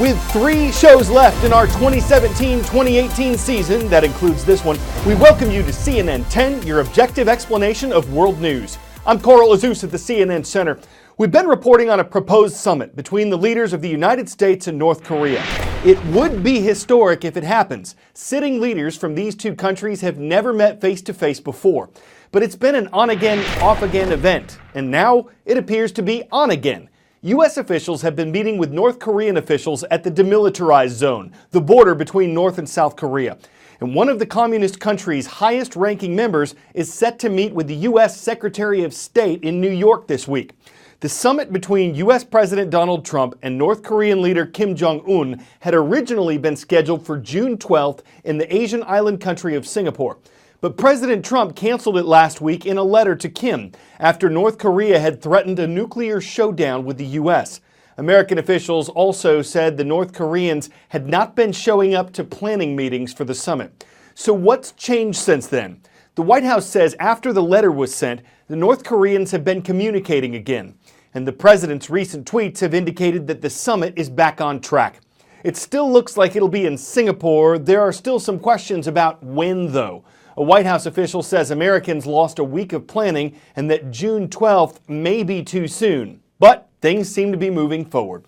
With 3 shows left in our 2017-2018 season, that includes this one, we welcome you to CNN 10, your objective explanation of world news. I'm Coral Azus at the CNN Center. We've been reporting on a proposed summit between the leaders of the United States and North Korea. It would be historic if it happens. Sitting leaders from these two countries have never met face-to-face before. But it's been an on-again, off-again event, and now it appears to be on again. U.S. officials have been meeting with North Korean officials at the demilitarized zone, the border between North and South Korea. And one of the communist country's highest-ranking members is set to meet with the U.S. Secretary of State in New York this week. The summit between U.S. President Donald Trump and North Korean leader Kim Jong-un had originally been scheduled for June 12th in the Asian island country of Singapore. But President Trump canceled it last week in a letter to Kim after North Korea had threatened a nuclear showdown with the U.S. American officials also said the North Koreans had not been showing up to planning meetings for the summit. So what's changed since then? The White House says after the letter was sent, the North Koreans have been communicating again. And the president's recent tweets have indicated that the summit is back on track. It still looks like it'll be in Singapore. There are still some questions about when, though. A White House official says Americans lost a week of planning and that June 12th may be too soon. But things seem to be moving forward.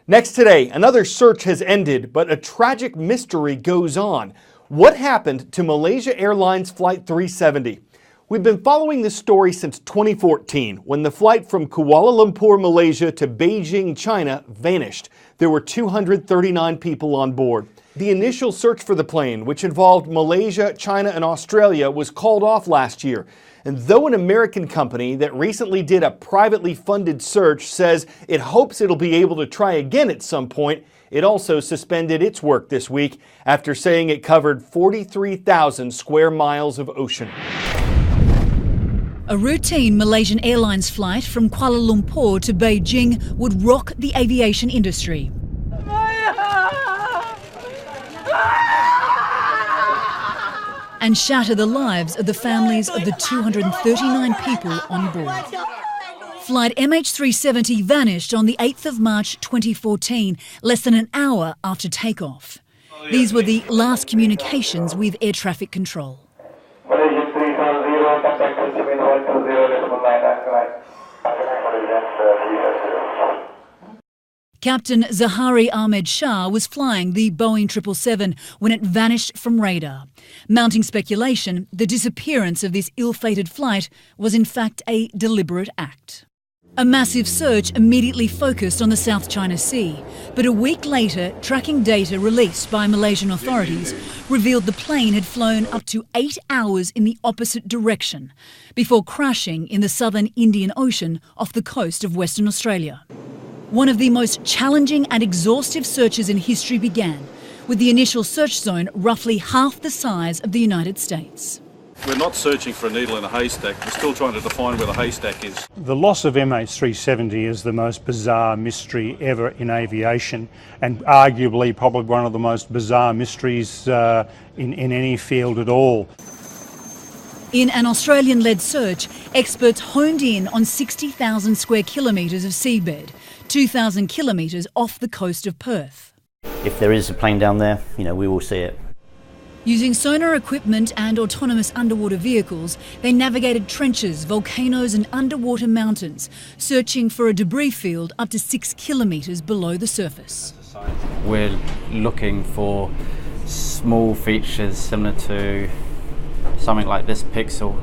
Next today, another search has ended, but a tragic mystery goes on. What happened to Malaysia Airlines Flight 370? We've been following this story since 2014, when the flight from Kuala Lumpur, Malaysia to Beijing, China vanished. There were 239 people on board. The initial search for the plane, which involved Malaysia, China, and Australia, was called off last year. And though an American company that recently did a privately funded search says it hopes it'll be able to try again at some point, it also suspended its work this week after saying it covered 43,000 square miles of ocean. A routine Malaysian Airlines flight from Kuala Lumpur to Beijing would rock the aviation industry. And shatter the lives of the families of the 239 people on board. Flight MH370 vanished on the 8th of March 2014, less than an hour after takeoff. These were the last communications with air traffic control. Captain Zahari Ahmed Shah was flying the Boeing 777 when it vanished from radar. Mounting speculation, the disappearance of this ill-fated flight was in fact a deliberate act. A massive search immediately focused on the South China Sea, but a week later, tracking data released by Malaysian authorities revealed the plane had flown up to 8 hours in the opposite direction before crashing in the southern Indian Ocean off the coast of Western Australia. One of the most challenging and exhaustive searches in history began, with the initial search zone roughly half the size of the United States. We're not searching for a needle in a haystack, we're still trying to define where the haystack is. The loss of MH370 is the most bizarre mystery ever in aviation, and arguably probably one of the most bizarre mysteries in any field at all. In an Australian-led search, experts honed in on 60,000 square kilometres of seabed, 2,000 kilometres off the coast of Perth. If there is a plane down there, we will see it. Using sonar equipment and autonomous underwater vehicles, they navigated trenches, volcanoes and underwater mountains, searching for a debris field up to 6 kilometres below the surface. We're looking for small features similar to something like this pixel.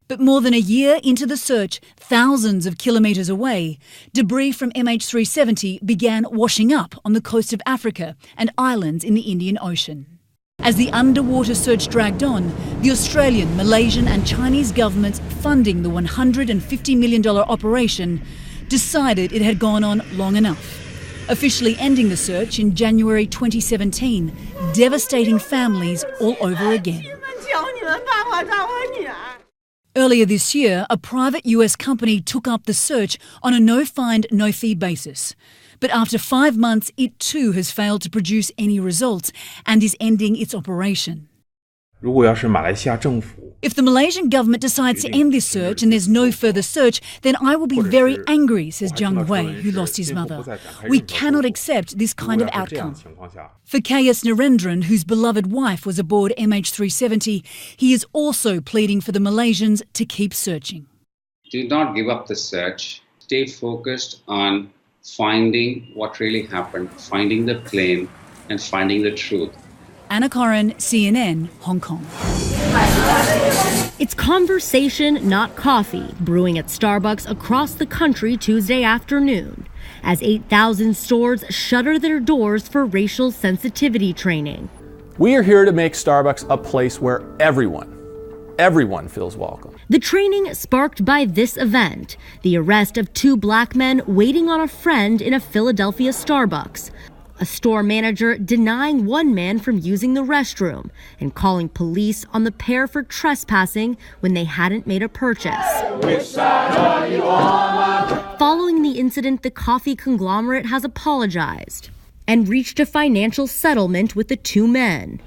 But more than a year into the search, thousands of kilometres away, debris from MH370 began washing up on the coast of Africa and islands in the Indian Ocean. As the underwater search dragged on, the Australian, Malaysian and Chinese governments funding the $150 million operation decided it had gone on long enough, officially ending the search in January 2017, devastating families all over again. Earlier this year, a private US company took up the search on a no-find, no-fee basis. But after 5 months, it too has failed to produce any results and is ending its operation. If the Malaysian government decides to end this search and there's no further search, then I will be very angry, says Zhang Hui, who lost his mother. We cannot accept this kind of outcome. For KS Narendran, whose beloved wife was aboard MH370, he is also pleading for the Malaysians to keep searching. Do not give up the search. Stay focused on finding what really happened, finding the plane, and finding the truth. Anna Corrin, CNN, Hong Kong. It's conversation, not coffee, brewing at Starbucks across the country Tuesday afternoon, as 8,000 stores shutter their doors for racial sensitivity training. We are here to make Starbucks a place where everyone feels welcome. The training sparked by this event, the arrest of 2 black men waiting on a friend in a Philadelphia Starbucks. A store manager denying one man from using the restroom and calling police on the pair for trespassing when they hadn't made a purchase. Following the incident, the coffee conglomerate has apologized and reached a financial settlement with the 2 men.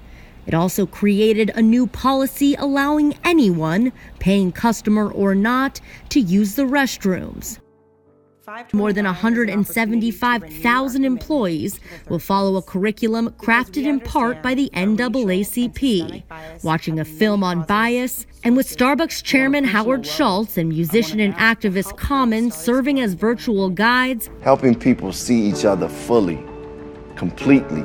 It also created a new policy allowing anyone, paying customer or not, to use the restrooms. More than 175,000 employees will follow a curriculum crafted in part by the NAACP, watching a film on bias, and with Starbucks chairman Howard Schultz and musician and activist Common serving as virtual guides. Helping people see each other fully, completely,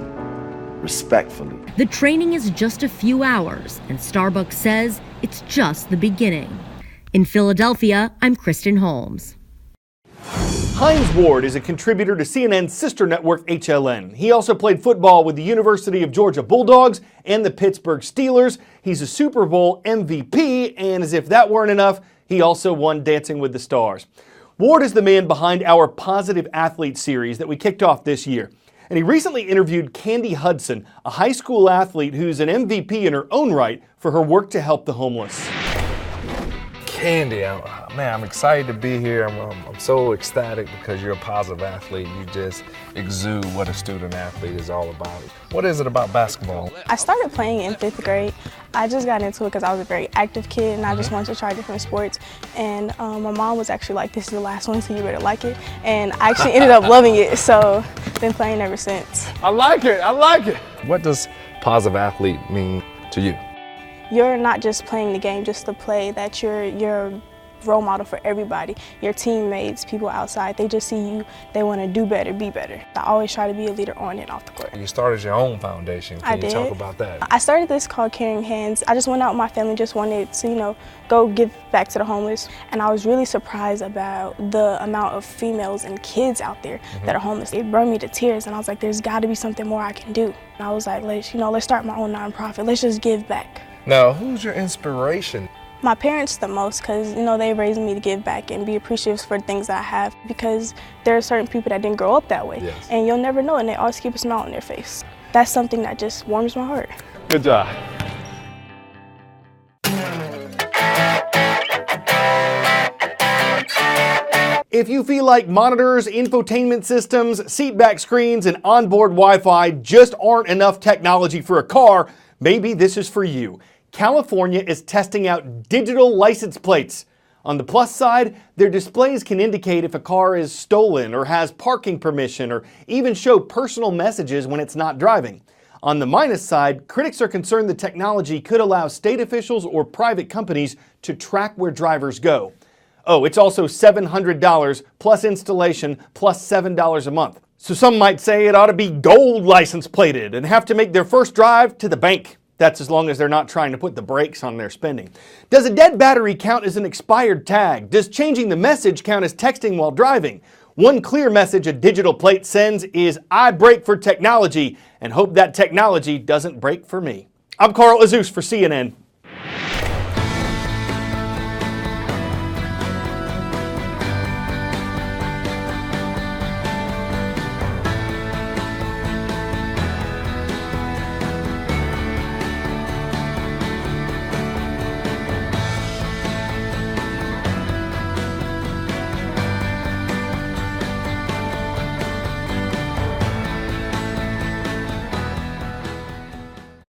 respectfully. The training is just a few hours, and Starbucks says it's just the beginning. In Philadelphia, I'm Kristen Holmes. Hines Ward is a contributor to CNN's sister network HLN. He also played football with the University of Georgia Bulldogs and the Pittsburgh Steelers. He's a Super Bowl MVP, and as if that weren't enough, he also won Dancing with the Stars. Ward is the man behind our Positive Athlete series that we kicked off this year. And he recently interviewed Candy Hudson, a high school athlete who's an MVP in her own right for her work to help the homeless. Candy, I'm excited to be here. I'm so ecstatic because you're a positive athlete. You just exude what a student athlete is all about. What is it about basketball? I started playing in 5th grade. I just got into it because I was a very active kid and I just wanted to try different sports. And my mom was actually like, this is the last one, so you better like it. And I actually ended up loving it, so been playing ever since. I like it. What does positive athlete mean to you? You're not just playing the game just to play, that you're role model for everybody. Your teammates, people outside, they just see you, they want to do better, be better. I always try to be a leader on and off the court. You started your own foundation. Can you talk about that? I started this called Caring Hands. I just went out with my family, just wanted to, go give back to the homeless. And I was really surprised about the amount of females and kids out there that are homeless. It brought me to tears, and I was like, there's got to be something more I can do. And I was like, let's start my own nonprofit. Let's just give back. Now, who's your inspiration? My parents the most, because they raised me to give back and be appreciative for the things that I have, because there are certain people that didn't grow up that way. Yes. And you'll never know, and they always keep a smile on their face. That's something that just warms my heart. Good job. If you feel like monitors, infotainment systems, seatback screens, and onboard Wi-Fi just aren't enough technology for a car, maybe this is for you. California is testing out digital license plates. On the plus side, their displays can indicate if a car is stolen or has parking permission, or even show personal messages when it's not driving. On the minus side, critics are concerned the technology could allow state officials or private companies to track where drivers go. Oh, it's also $700 plus installation plus $7 a month. So some might say it ought to be gold license plated and have to make their first drive to the bank. That's as long as they're not trying to put the brakes on their spending. Does a dead battery count as an expired tag? Does changing the message count as texting while driving? One clear message a digital plate sends is, I brake for technology and hope that technology doesn't brake for me. I'm Carl Azus for CNN.